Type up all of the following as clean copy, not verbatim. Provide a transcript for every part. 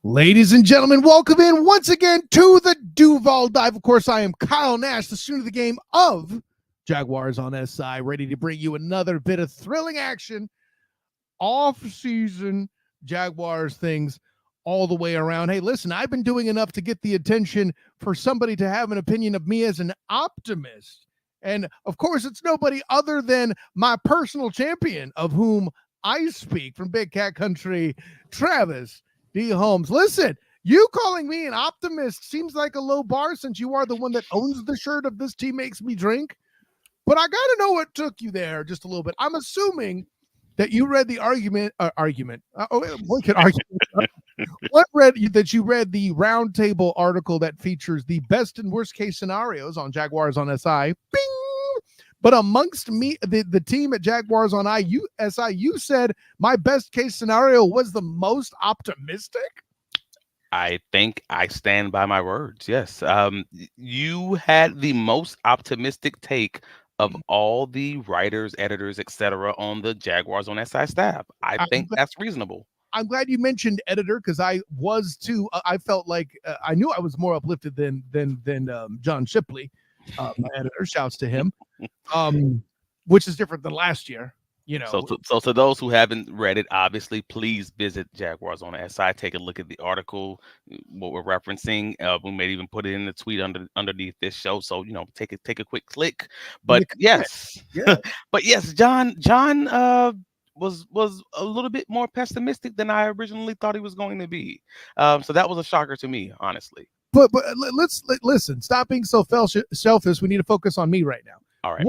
Ladies and gentlemen, welcome in once again to the Duval Dive. Of course, I am Kyle Nash, the student of the game of Jaguars on SI, ready to bring you another bit of thrilling action, off-season Jaguars things all the way around. Hey, listen, I've been doing enough to get the attention for somebody to have an opinion of me as an optimist. And, of course, it's nobody other than my personal champion, of whom I speak, from Big Cat Country, Travis D. Holmes. Listen, you calling me an optimist seems like a low bar since you are the one that owns the shirt of "This Tea Makes Me Drink." But I got to know what took you there just a little bit. I'm assuming that you read the argument. One could argue. That you read the roundtable article that features the best and worst case scenarios on Jaguars on SI. Bing! But amongst me, the team at Jaguars on SI, you said my best case scenario was the most optimistic. I think I stand by my words. Yes. You had the most optimistic take of all the writers, editors, etc. on the Jaguars on SI staff. I think that's reasonable. I'm glad you mentioned editor, because I was too. I felt like I knew I was more uplifted than John Shipley, my editor. Shouts to him, which is different than last year. You know. So to those who haven't read it, obviously, please visit Jaguars on SI. Take a look at the article, what we're referencing. We may even put it in the tweet underneath this show. So take a quick click. But yes, yeah. But yes, John was a little bit more pessimistic than I originally thought he was going to be. So that was a shocker to me, honestly. But let's listen. Stop being so selfish. We need to focus on me right now. All right.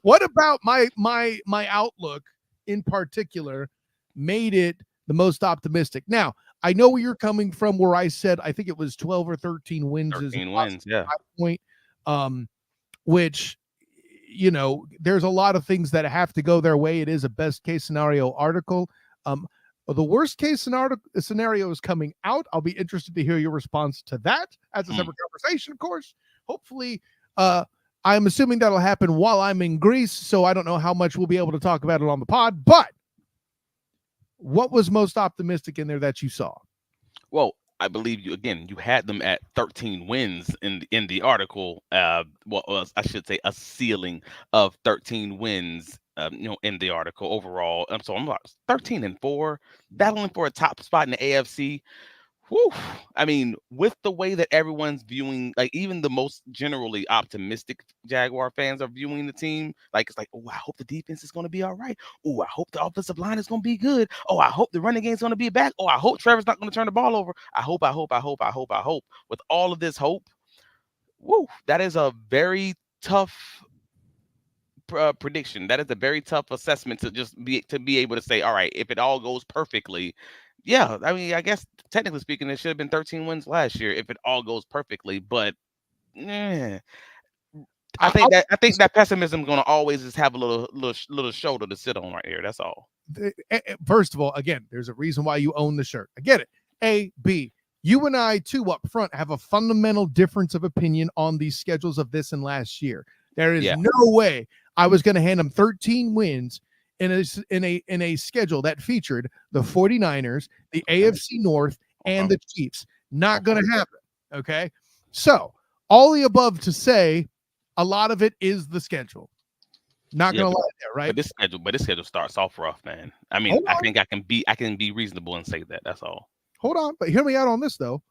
What about my outlook in particular made it the most optimistic? Now, I know where you're coming from, where I said I think it was 12 or 13 wins. 13 wins, yeah. Point, which, there's a lot of things that have to go their way. It is a best case scenario article. The worst case scenario is coming out. I'll be interested to hear your response to that as a separate conversation, of course. Hopefully, I'm assuming that'll happen while I'm in Greece, so I don't know how much we'll be able to talk about it on the pod. But what was most optimistic in there that you saw? Well, I believe you had them at 13 wins in the article. I should say a ceiling of 13 wins. In the article overall. So I'm like 13-4, battling for a top spot in the AFC. Whew. I mean, with the way that everyone's viewing, like even the most generally optimistic Jaguar fans are viewing the team, like it's like, oh, I hope the defense is going to be all right. Oh, I hope the offensive line is going to be good. Oh, I hope the running game is going to be back. Oh, I hope Trevor's not going to turn the ball over. I hope. With all of this hope, woo, that is a very tough prediction. That is a very tough assessment to be able to say, all right, if it all goes perfectly, yeah, I mean, I guess technically speaking, it should have been 13 wins last year if it all goes perfectly. But I think that pessimism is going to always just have a little shoulder to sit on right here. That's all. First of all, again, there's a reason why you own the shirt. I get it. A, B. You and I, too, up front, have a fundamental difference of opinion on the schedules of this and last year. There is no way I was going to hand them 13 wins in a schedule that featured the 49ers, the AFC North, and the Chiefs. Not going to happen. Okay. So all the above to say, a lot of it is the schedule. Not going to lie there, right? But this schedule starts off rough, man. I mean, I think I can be reasonable and say that. That's all. Hold on, but hear me out on this though.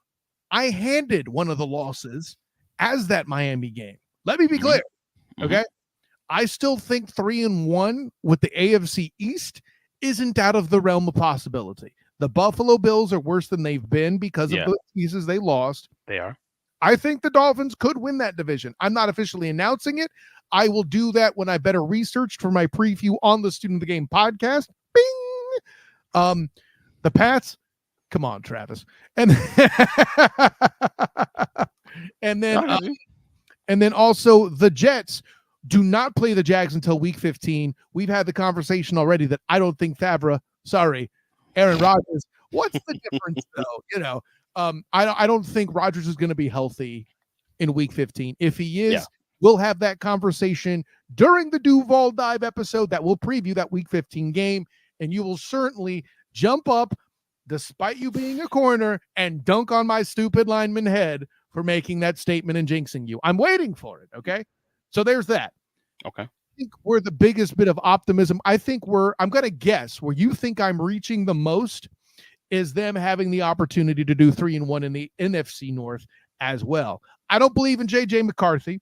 I handed one of the losses as that Miami game. Let me be clear. Okay. I still think 3-1 with the AFC East isn't out of the realm of possibility. The Buffalo Bills are worse than they've been because of the pieces they lost. They are. I think the Dolphins could win that division. I'm not officially announcing it. I will do that when I better researched for my preview on the Student of the Game podcast. Bing! The Pats, come on, Travis. And then also the Jets do not play the Jags until week 15. We've had the conversation already that I don't think Aaron Rodgers. What's the difference though? I don't think Rodgers is going to be healthy in week 15. If he is, we'll have that conversation during the Duval Dive episode that will preview that week 15 game. And you will certainly jump up, despite you being a corner, and dunk on my stupid lineman head for making that statement and jinxing you. I'm waiting for it. Okay. So there's that. Okay. I think we're the biggest bit of optimism. I'm going to guess where you think I'm reaching the most is them having the opportunity to do 3-1 in the NFC North as well. I don't believe in JJ McCarthy.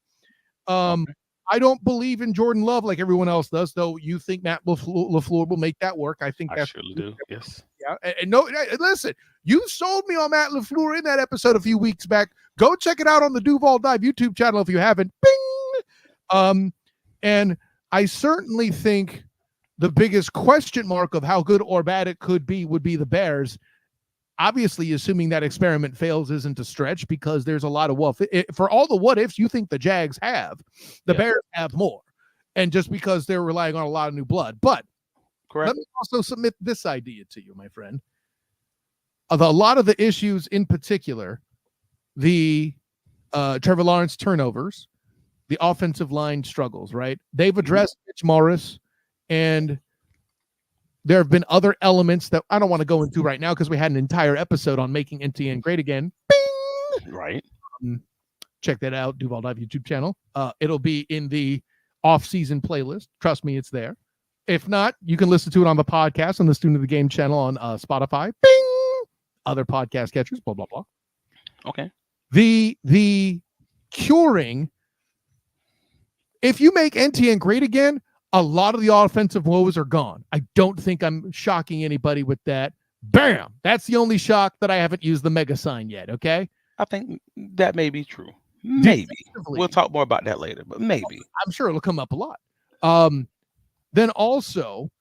Okay. I don't believe in Jordan Love like everyone else does, though you think Matt LaFleur will make that work. I think I that's surely do. Yes. yeah. And no, listen, you sold me on Matt LaFleur in that episode a few weeks back. Go check it out on the Duval Dive YouTube channel if you haven't. Bing! And I certainly think the biggest question mark of how good or bad it could be would be the Bears. Obviously, assuming that experiment fails isn't a stretch because there's a lot of for all the what ifs you think the Jags have, the Bears have more. And just because they're relying on a lot of new blood. But correct. Let me also submit this idea to you, my friend. A lot of the issues in particular, the Trevor Lawrence turnovers, the offensive line struggles, right? They've addressed Mitch Morris, and there have been other elements that I don't want to go into right now because we had an entire episode on making NTN great again. Bing! Right. Check that out, Duval Dive YouTube channel. It'll be in the off-season playlist. Trust me, it's there. If not, you can listen to it on the podcast on the Student of the Game channel on Spotify. Bing! Other podcast catchers, blah, blah, blah. Okay. The curing, if you make NTN great again, a lot of the offensive woes are gone. I don't think I'm shocking anybody with that. Bam! That's the only shock that I haven't used the mega sign yet, okay? I think that may be true. Maybe. We'll talk more about that later, but maybe. I'm sure it'll come up a lot. Then also,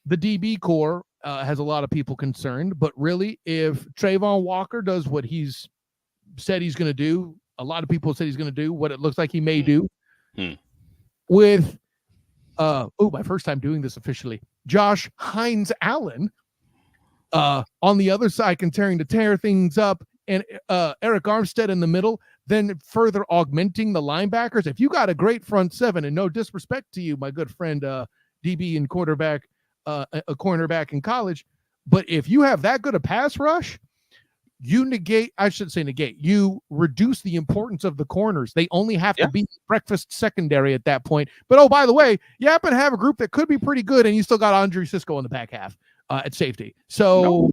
the DB core has a lot of people concerned, but really, if Trayvon Walker does what he's said he's going to do, a lot of people said he's going to do what it looks like he may do with my first time doing this officially, Josh Hines-Allen on the other side continuing to tear things up, and Eric Armstead in the middle, then further augmenting the linebackers. If you got a great front seven, and no disrespect to you, my good friend DB and quarterback, a cornerback in college, but if you have that good a pass rush, you reduce the importance of the corners. They only have to be breakfast secondary at that point. But, oh, by the way, you happen to have a group that could be pretty good, and you still got Andre Sisco in the back half at safety. So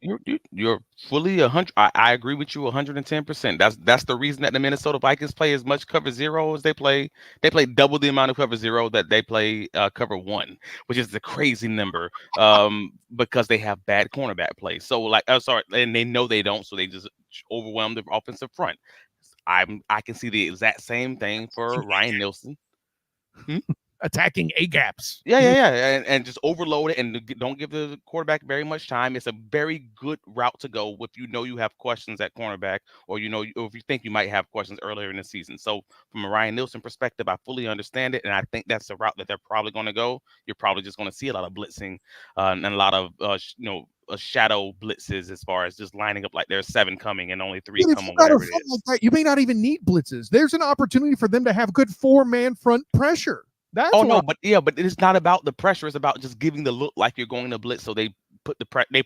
you're fully 100. I agree with you 110%. That's the reason that the Minnesota Vikings play as much cover zero as they play. They play double the amount of cover zero that they play cover one, which is a crazy number because they have bad cornerback play. So and they know they don't, so they just overwhelm the offensive front. I can see the exact same thing for Ryan Nielsen. Attacking A gaps. And just overload it and don't give the quarterback very much time. It's a very good route to go if you have questions at cornerback, or if you think you might have questions earlier in the season. So from a Ryan Nielsen perspective, I fully understand it, and I think that's the route that they're probably going to go. You're probably just going to see a lot of blitzing and a lot of shadow blitzes as far as just lining up like there's 7 coming and only 3 come on whatever it is. Like you may not even need blitzes. There's an opportunity for them to have good 4-man front pressure. But it is not about the pressure. It's about just giving the look like you're going to blitz. So they put the protection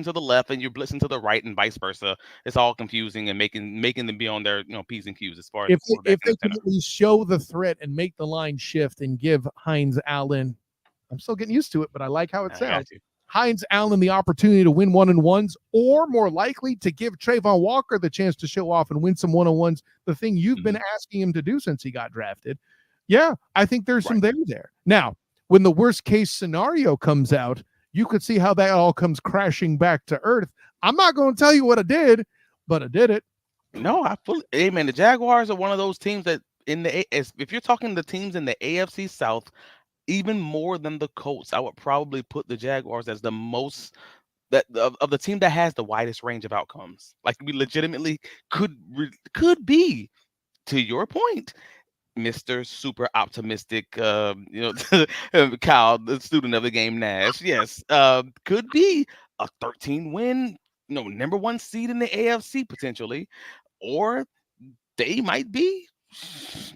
to the left, and you're blitzing to the right, and vice versa. It's all confusing and making them be on their P's and Q's as far as if they can at least show the threat and make the line shift and give Hines-Allen. I'm still getting used to it, but I like how it sounds. Hines-Allen the opportunity to win 1-on-1s, or more likely to give Trayvon Walker the chance to show off and win some 1-on-1s, the thing you've been asking him to do since he got drafted. Yeah, I think there's some there. Now, when the worst case scenario comes out, you could see how that all comes crashing back to earth. I'm not going to tell you what I did, but I did it. No, the Jaguars are one of those teams that if you're talking the teams in the AFC South, even more than the Colts, I would probably put the Jaguars as the most of the team that has the widest range of outcomes. Like, we legitimately could be, to your point, Mr. Super Optimistic, Kyle, the student of the game Nash. Yes, could be a 13-win, number 1 seed in the AFC potentially, or they might be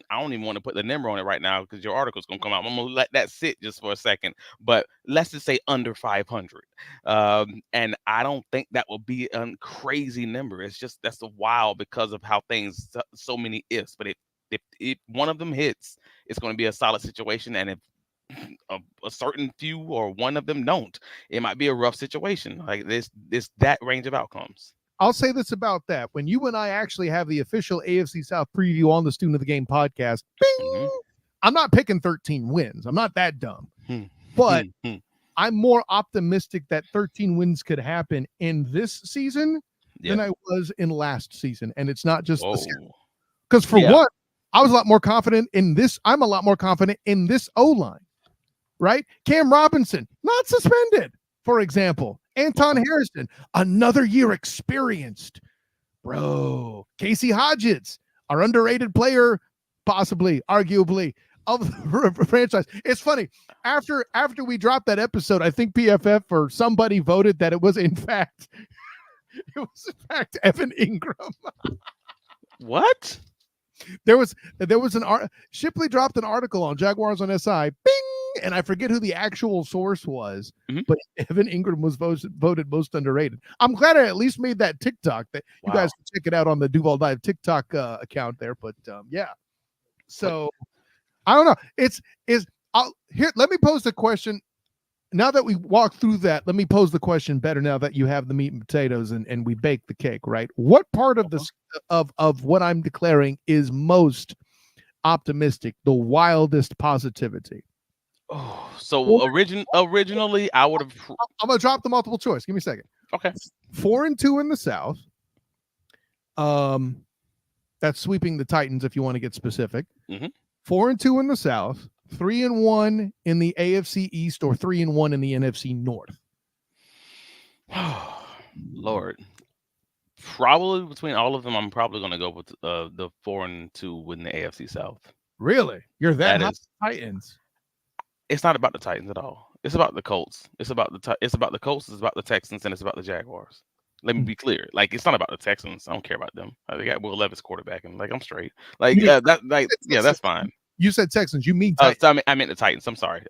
I don't even want to put the number on it right now because your article's gonna come out. I'm gonna let that sit just for a second. But let's just say under 500. And I don't think that will be a crazy number. It's just that's a wild because of how things so many ifs. But if one of them hits, it's going to be a solid situation. And if a certain few or one of them don't, it might be a rough situation. Like this that range of outcomes. I'll say this about that. When you and I actually have the official AFC South preview on the Student of the Game podcast, bing, I'm not picking 13 wins. I'm not that dumb. But I'm more optimistic that 13 wins could happen in this season than I was in last season. And it's not just because for one, I was a lot more confident in this. I'm a lot more confident in this O-line, right? Cam Robinson, not suspended, for example. Anton Harrison, another year experienced. Bro, Casey Hodges, our underrated player, possibly, arguably, of the franchise. It's funny. After we dropped that episode, I think PFF or somebody voted that it was in fact Evan Ingram. What? There was Shipley dropped an article on Jaguars on SI. Bing! And I forget who the actual source was, but Evan Ingram was voted most underrated. I'm glad I at least made that TikTok that you guys can check it out on the Duval Dive TikTok account there. But yeah, so I don't know. Here. Let me pose the question. Now that we walk through that, let me pose the question better. Now that you have the meat and potatoes and we bake the cake, right? What part of this of what I'm declaring is most optimistic, the wildest positivity? Oh, so originally I would have. I'm gonna drop the multiple choice. Give me a second. Okay. 4-2 in the South. That's sweeping the Titans if you want to get specific. 4-2 in the South. 3-1 in the AFC East, or 3-1 in the NFC North. Lord, probably between all of them, I'm probably gonna go with the 4-2 in the AFC South. Really, you're that high Titans? It's not about the Titans at all. It's about the Colts. It's about the Colts. It's about the Texans, and it's about the Jaguars. Let me be clear. Like, it's not about the Texans. I don't care about them. They got Will Levis quarterback, and like I'm straight. Like that's fine. You said Texans. You mean Titans? I meant the Titans. I'm sorry.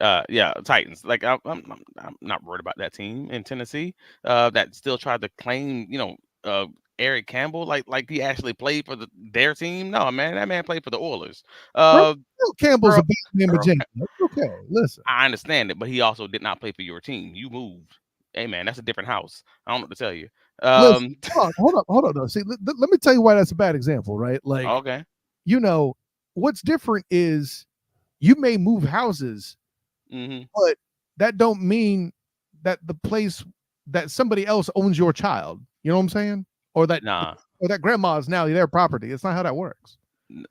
Titans. Like I'm not worried about that team in Tennessee. That still tried to claim, Eric Campbell, like he actually played for their team. No, man, that man played for the Oilers. Campbell's a big name, Virginia. Okay, listen. I understand it, but he also did not play for your team. You moved. Hey, man, that's a different house. I don't know what to tell you. Listen, hold on. No. See, let me tell you why that's a bad example, right? Like, okay, what's different is you may move houses, but that don't mean that the place that somebody else owns your child. You know what I'm saying? Or that grandma is now their property. It's not how that works.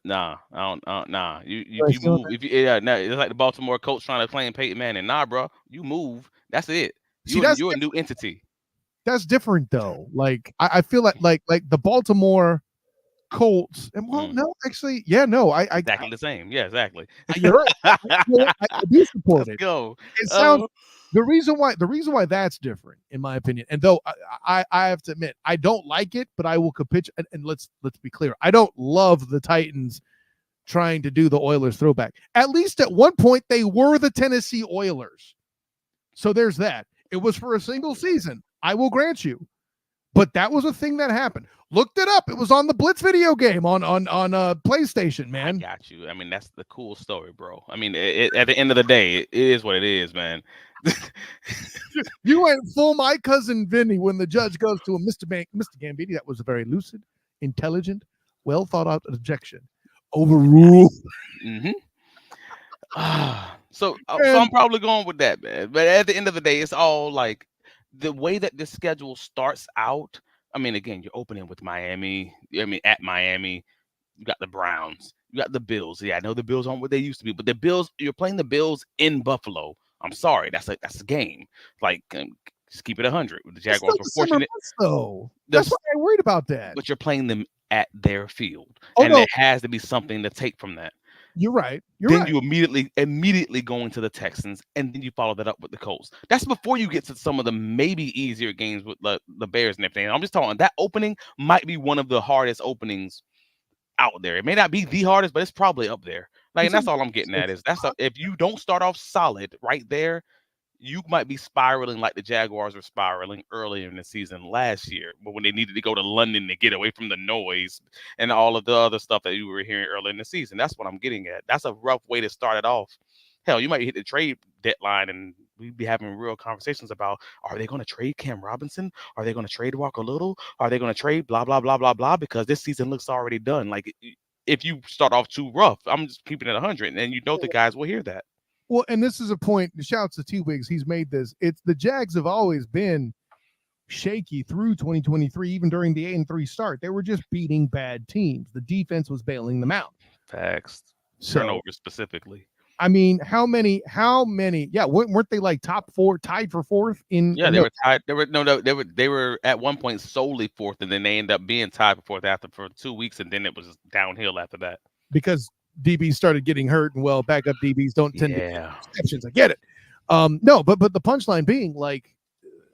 Nah, I don't. Nah, you move. It's like the Baltimore Colts trying to claim Peyton Manning. Nah, bro, you move. That's it. You're a new entity. That's different though. Like I feel like the Baltimore Colts. And no, actually, I exactly the same. Yeah, exactly. You're right. I do support it. Let's go. It sounds. The reason why that's different, in my opinion, and though I have to admit I don't like it, but I will capitulate. And let's be clear, I don't love the Titans trying to do the Oilers throwback. At least at one point they were the Tennessee Oilers, so there's that. It was for a single season, I will grant you, but that was a thing that happened. Looked it up. It was on the Blitz video game on PlayStation, man. I got you. I mean, that's the cool story, bro. I mean, at the end of the day, it is what it is, man. You went full my cousin Vinny when the judge goes to a Mr. Gambini. That was a very lucid, intelligent, well thought out objection. Overruled. So I'm probably going with that, man. But at the end of the day, it's all like the way that this schedule starts out. I mean, again, you're opening with Miami. I mean, at Miami, you got the Browns, you got the Bills. Yeah, I know the Bills aren't what they used to be, but the Bills, you're playing the Bills in Buffalo. I'm sorry, that's a game. Like, just keep it 100 with the Jaguars. Were fortunate, though. That's why I'm worried about that. But you're playing them at their field, and there has to be something to take from that. You're right. Then you immediately go into the Texans, and then you follow that up with the Colts. That's before you get to some of the maybe easier games with the Bears and everything. I'm just talking that opening might be one of the hardest openings out there. It may not be the hardest, but it's probably up there. Like, It's and a, that's all I'm getting at is if you don't start off solid right there, you might be spiraling like the Jaguars were spiraling earlier in the season last year, but when they needed to go to London to get away from the noise and all of the other stuff that you were hearing earlier in the season. That's what I'm getting at. That's a rough way to start it off. Hell, you might hit the trade deadline and we'd be having real conversations about, are they going to trade Cam Robinson? Are they going to trade Walker Little? Are they going to trade blah, blah, blah, blah, blah? Because this season looks already done. Like, if you start off too rough, I'm just keeping it 100, and you know the guys will hear that. Well, and this is a point. Shouts to T-Wigs. He's made this. It's the Jags have always been shaky through 2023, even during the 8-3 start. They were just beating bad teams. The defense was bailing them out. Facts. So, turnovers specifically. I mean, how many? Yeah, weren't they like top four, tied for fourth in? Yeah, they were tied. They were at one point solely fourth, and then they ended up being tied for fourth for 2 weeks, and then it was just downhill after that. Because DBs started getting hurt, and well, backup DBs don't tend to get exceptions. I get it. No, but the punchline being like,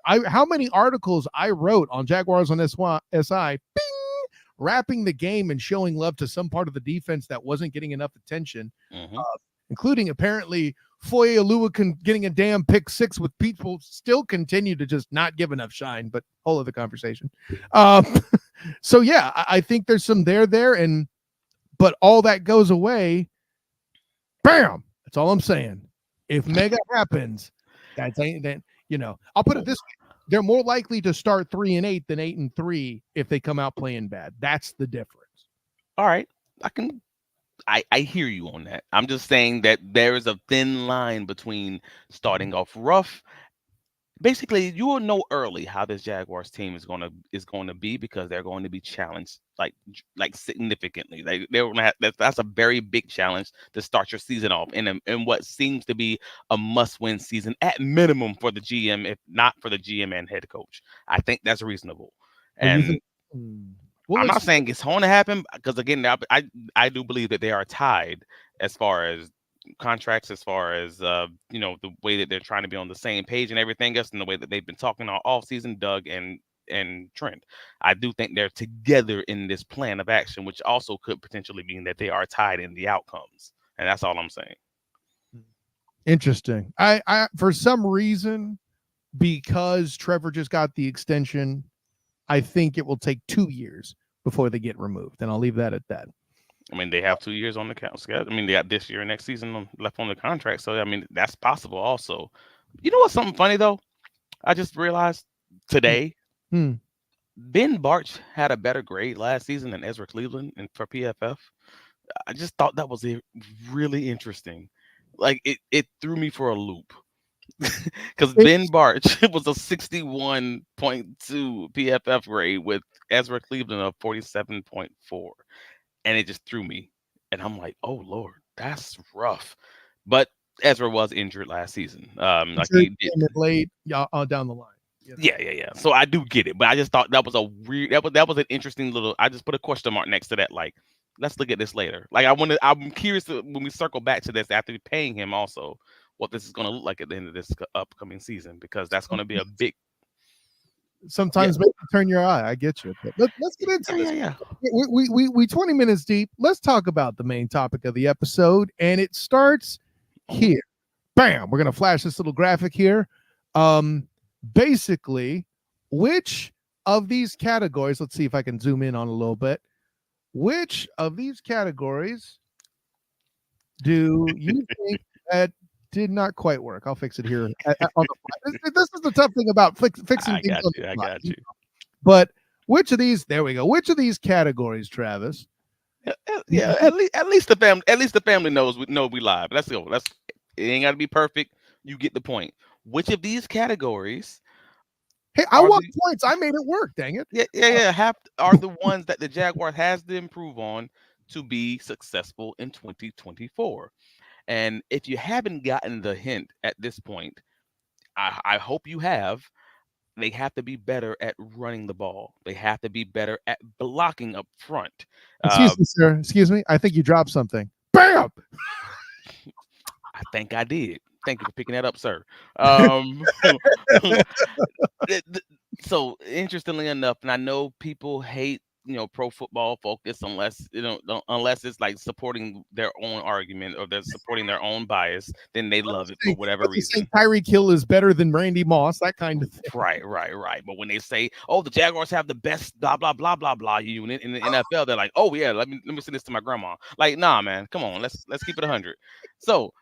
how many articles I wrote on Jaguars on SI, bing, wrapping the game and showing love to some part of the defense that wasn't getting enough attention, including apparently Foye Oluokun getting a damn pick six, with people still continue to just not give enough shine, but whole other conversation. So yeah, I think there's some there, but all that goes away. Bam! That's all I'm saying. If mega happens, then I'll put it this way: they're more likely to start 3-8 than 8-3 if they come out playing bad. That's the difference. All right, I hear you on that. I'm just saying that there is a thin line between starting off rough. Basically, you will know early how this Jaguars team is going to be, because they're going to be challenged like significantly. They're going to have, that's a very big challenge to start your season off in what seems to be a must-win season at minimum for the GM, if not for the GM and head coach. I think that's reasonable. And I'm not saying it's going to happen, because again, I do believe that they are tied as far as contracts, as far as the way that they're trying to be on the same page and everything else, and the way that they've been talking all off season, Doug and Trent. I do think they're together in this plan of action, which also could potentially mean that they are tied in the outcomes, and that's all I'm saying. Interesting. I for some reason, because Trevor just got the extension, I think it will take 2 years before they get removed, and I'll leave that at that. I mean, they have 2 years on the schedule. I mean, they got this year and next season left on the contract. So, I mean, that's possible also. You know what's something funny, though? I just realized today, Ben Bartch had a better grade last season than Ezra Cleveland for PFF. I just thought that was really interesting. Like, it threw me for a loop. Because Ben Bartch was a 61.2 PFF grade with Ezra Cleveland of 47.4. And it just threw me. And I'm like, oh, Lord, that's rough. But Ezra was injured last season. Like he did late down the line. Yeah. So I do get it. But I just thought that was a weird, that was an interesting little, I just put a question mark next to that. Like, let's look at this later. Like, I'm curious when we circle back to this after paying him also, what this is going to look like at the end of this upcoming season, because that's going to be a big. Sometimes make you turn your eye. I get you. But let's get into this. Yeah. We 20 minutes deep. Let's talk about the main topic of the episode, and it starts here. Bam! We're gonna flash this little graphic here. Basically, which of these categories? Let's see if I can zoom in on a little bit. Which of these categories do you think that did not quite work? I'll fix it here. On the fly. This is the tough thing about fixing things. I got you. But which of these? There we go. Which of these categories, Travis? Yeah. At least the family knows we live. Let's go. It ain't got to be perfect. You get the point. Which of these categories? Hey, I want points. I made it work. Dang it. Yeah. Are the ones that the Jaguar has to improve on to be successful in 2024. And if you haven't gotten the hint at this point, I hope you have. They have to be better at running the ball. They have to be better at blocking up front. Excuse me, sir. Excuse me. I think you dropped something. Bam! I think I did. Thank you for picking that up, sir. So interestingly enough, and I know people hate Pro Football Focus, unless it's like supporting their own argument or they're supporting their own bias, then they love it for whatever Let's say reason. Tyreek Hill is better than Randy Moss, that kind of thing. Right. But when they say, "Oh, the Jaguars have the best blah blah blah blah blah unit in the NFL," they're like, "Oh yeah, let me send this to my grandma." Like, nah, man, come on, let's keep it 100. So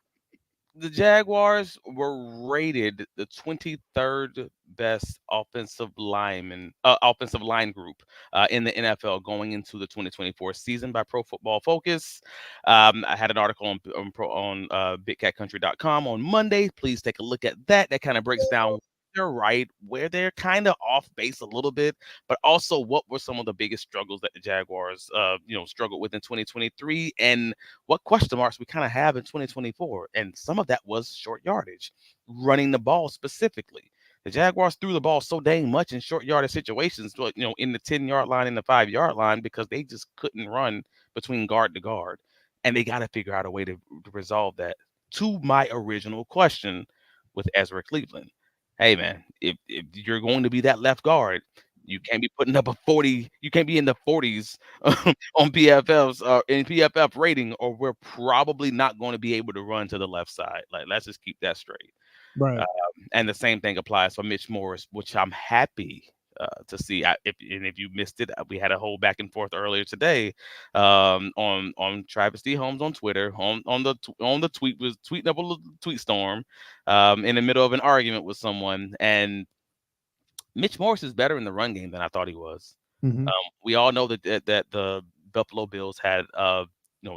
the Jaguars were rated the 23rd best offensive line group in the NFL going into the 2024 season by Pro Football Focus. I had an article on BigCatCountry.com on Monday. Please take a look at that. That kind of breaks down they're right, where they're kind of off base a little bit, but also what were some of the biggest struggles that the Jaguars, struggled with in 2023, and what question marks we kind of have in 2024. And some of that was short yardage, running the ball specifically. The Jaguars threw the ball so dang much in short yardage situations, in the 10-yard line and the 5-yard line, because they just couldn't run between guard to guard. And they got to figure out a way to resolve that. To my original question with Ezra Cleveland. Hey man, if you're going to be that left guard, you can't be putting up a 40. You can't be in the 40s on PFF's in PFF rating, or we're probably not going to be able to run to the left side. Like, let's just keep that straight. Right. And the same thing applies for Mitch Morris, which I'm happy to see. If you missed it, we had a whole back and forth earlier today on Travis D. Holmes on Twitter on the tweet was tweeting up a little tweet storm in the middle of an argument with someone, and Mitch Morris is better in the run game than I thought he was. Mhm. We all know that the Buffalo Bills had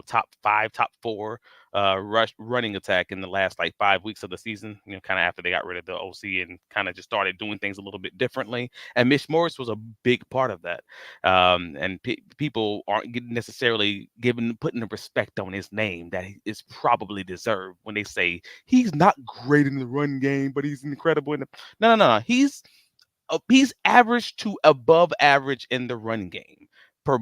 top 5, top 4 running attack in the last like 5 weeks of the season. Kind of after they got rid of the OC and kind of just started doing things a little bit differently. And Mitch Morris was a big part of that. And people aren't necessarily putting the respect on his name that is probably deserved when they say he's not great in the run game, but he's incredible in the. No. He's average to above average in the run game per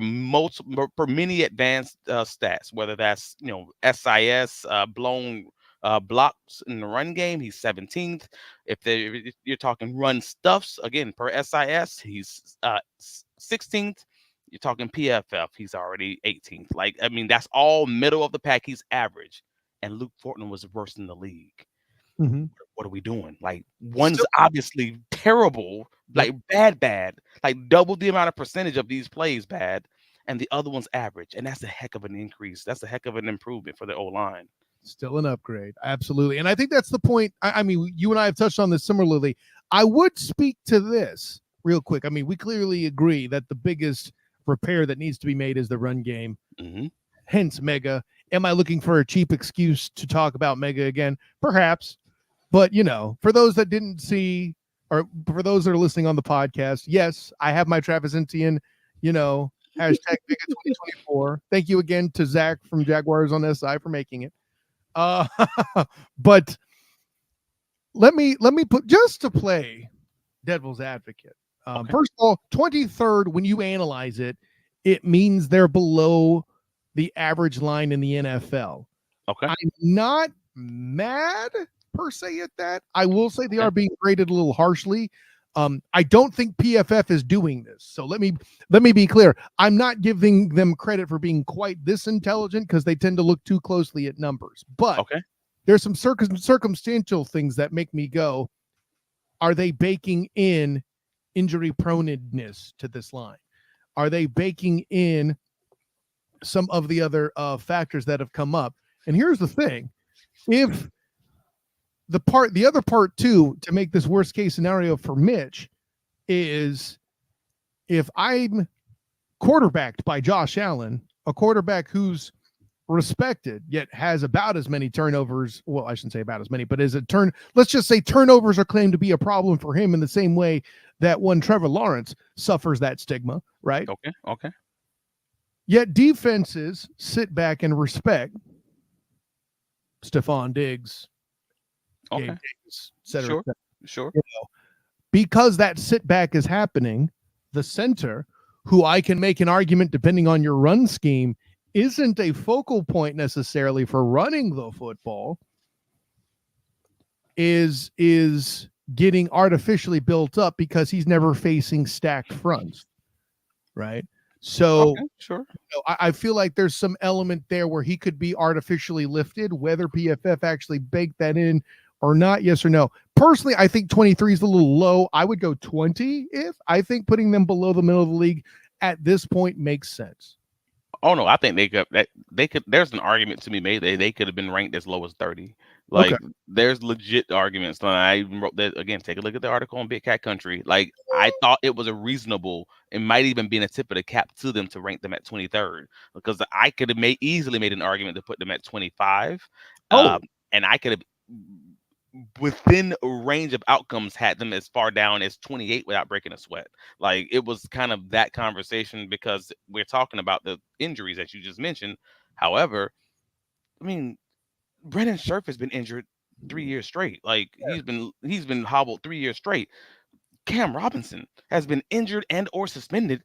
many advanced stats, whether that's SIS blown blocks in the run game, he's 17th. If you're talking run stuffs, again per SIS, he's 16th. You're talking PFF, he's already 18th. Like, I mean, that's all middle of the pack. He's average, and Luke Fortner was worst in the league. Mhm. What are we doing? Like, one's obviously terrible, like bad, like double the amount of percentage of these plays bad, and the other one's average. And that's a heck of an increase. That's a heck of an improvement for the O-line. Still an upgrade. Absolutely. And I think that's the point. I mean, you and I have touched on this similarly. I would speak to this real quick. I mean, we clearly agree that the biggest repair that needs to be made is the run game. Mm-hmm. Hence Mega. Am I looking for a cheap excuse to talk about Mega again? Perhaps. But, for those that didn't see, or for those that are listening on the podcast, yes, I have my Travis Etienne, hashtag Mega 2024. Thank you again to Zach from Jaguars on SI for making it. But let me put, just to play devil's advocate. Okay. First of all, 23rd, when you analyze it, it means they're below the average line in the NFL. Okay. I'm not mad per se at that. I will say they are being graded a little harshly. I don't think PFF is doing this. So let me be clear. I'm not giving them credit for being quite this intelligent, because they tend to look too closely at numbers. But there's some circumstantial things that make me go, are they baking in injury proneness to this line? Are they baking in some of the other factors that have come up? And here's the thing. If the other part too, to make this worst case scenario for Mitch, is if I'm quarterbacked by Josh Allen, a quarterback who's respected yet has about as many turnovers. Well, I shouldn't say about as many, but let's just say turnovers are claimed to be a problem for him in the same way that one Trevor Lawrence suffers that stigma, right? Okay. Yet defenses sit back and respect Stephon Diggs, Okay. Gabe Davis, et cetera, Sure. Because that sit back is happening, the center, who I can make an argument depending on your run scheme, isn't a focal point necessarily for running the football, is getting artificially built up because he's never facing stacked fronts, right? So Okay, sure. I feel like there's some element there where he could be artificially lifted, whether PFF actually baked that in or not. Yes or no? Personally, I think 23 is a little low. I would go 20 if I think putting them below the middle of the league at this point makes sense. Oh no, I think they could. There's an argument to be made that they could have been ranked as low as 30. Okay. Like there's legit arguments. And I even wrote that again. Take a look at the article on Big Cat Country. Like I thought it was a reasonable. It might even be a tip of the cap to them to rank them at 23rd because I could have easily made an argument to put them at 25. Oh, And I could have within a range of outcomes had them as far down as 28 without breaking a sweat. Like it was kind of that conversation because we're talking about the injuries that you just mentioned. However, I mean, Brennan Scherf has been injured 3 years straight. Like he's been hobbled 3 years straight. Cam Robinson has been injured and or suspended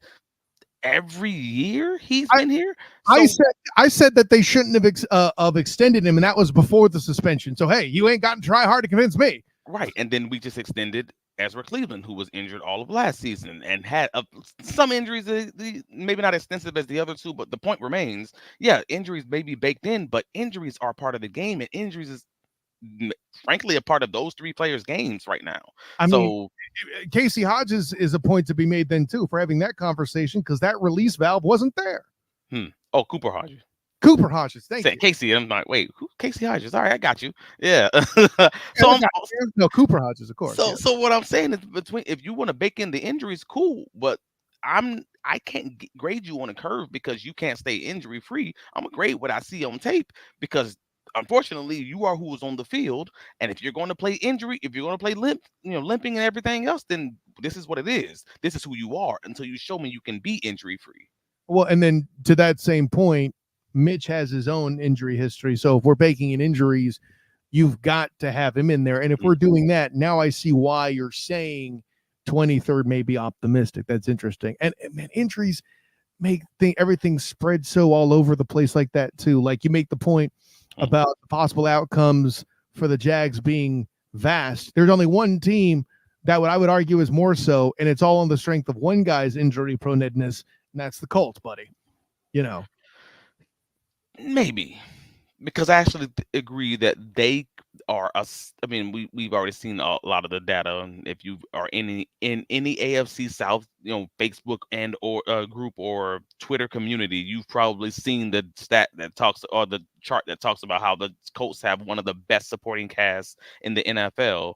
every year he's been here. I So said that they shouldn't have extended him, and that was before the suspension. So hey, you ain't got to try hard to convince me. right, and then we just extended Ezra Cleveland, who was injured all of last season and had some injuries, maybe not extensive as the other two, but the point remains, yeah, injuries may be baked in, but injuries are part of the game, and injuries is frankly a part of those three players' games right now. I mean, So Casey Hodges is a point to be made then too for having that conversation because that release valve wasn't there. Oh, Cooper Hodges. Cooper Hodges, thank you. Casey, I'm like, wait, who? Casey Hodges. All right, I got you. Yeah. No, Cooper Hodges, of course. So what I'm saying is between if you want to bake in the injuries, cool, but I can't grade you on a curve because you can't stay injury free. I'm gonna grade what I see on tape because unfortunately you are who was on the field, and if you're going to play injury, if you're going to play limping and everything else, then this is what it is. This is who you are until you show me you can be injury free. Well, and then to that same point, Mitch has his own injury history. So if we're baking in injuries, you've got to have him in there. And if we're doing that, now I see why you're saying 23rd may be optimistic. That's interesting. And man, injuries make everything spread so all over the place like that too. Like you make the point about the possible outcomes for the Jags being vast. There's only one team that I would argue is more so, and it's all on the strength of one guy's injury proneness, and that's the Colts, buddy. Maybe. Because I actually agree that they are us. I mean, we've already seen a lot of the data. And if you are in any AFC South, Facebook and or group or Twitter community, you've probably seen the stat that talks or the chart that talks about how the Colts have one of the best supporting casts in the NFL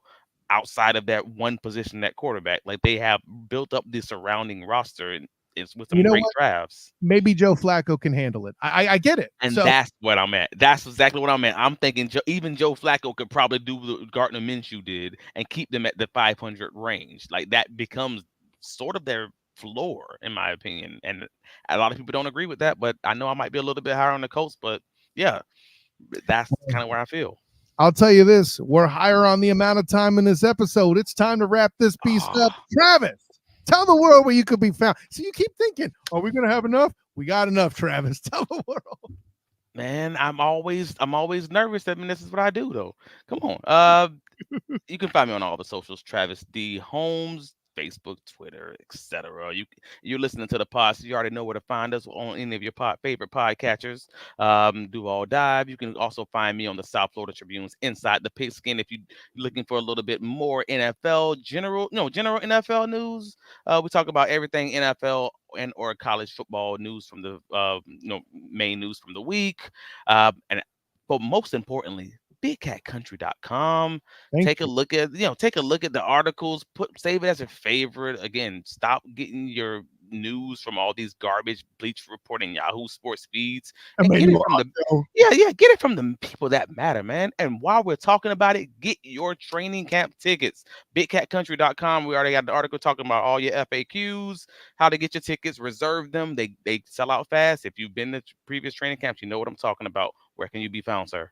outside of that one position, that quarterback. Like they have built up the surrounding roster and it's with some great drafts. Maybe Joe Flacco can handle it. I get it. And that's what I'm at. That's exactly what I'm at. I'm thinking even Joe Flacco could probably do what Gardner Minshew did and keep them at the 500 range. Like that becomes sort of their floor, in my opinion. And a lot of people don't agree with that, but I know I might be a little bit higher on the Colts. But yeah, that's kind of where I feel. I'll tell you this. We're higher on the amount of time in this episode. It's time to wrap this piece up. Travis, tell the world where you could be found. So you keep thinking, are we going to have enough? We got enough, Travis. Tell the world. Man, I'm always nervous. I mean, this is what I do, though. Come on. You can find me on all the socials, Travis D. Holmes, Facebook, Twitter, etc. You're listening to the pod, so you already know where to find us on any of your favorite podcatchers. Duval Dive. You can also find me on the South Florida Tribune's Inside the Pigskin if you're looking for a little bit more NFL general NFL news. We talk about everything NFL and or college football news from the main news from the week, but most importantly, bigcatcountry.com. Take a look at the articles, save it as a favorite. Again, stop getting your news from all these garbage Bleacher Report and Yahoo Sports feeds and get it from get it from the people that matter, man. And while we're talking about it, get your training camp tickets. bigcatcountry.com. We already got the article talking about all your FAQs, how to get your tickets, reserve them. They sell out fast. If you've been to previous training camps, you know what I'm talking about. Where can you be found, sir?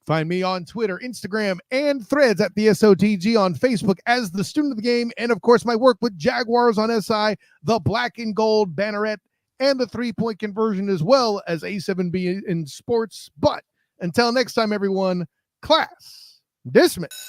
Find me on Twitter, Instagram, and Threads at the SOTG, on Facebook as the Student of the Game, and of course my work with Jaguars on SI, the Black and Gold banneret, and the 3-point conversion, as well as A7B in sports. But until next time, everyone, class dismissed.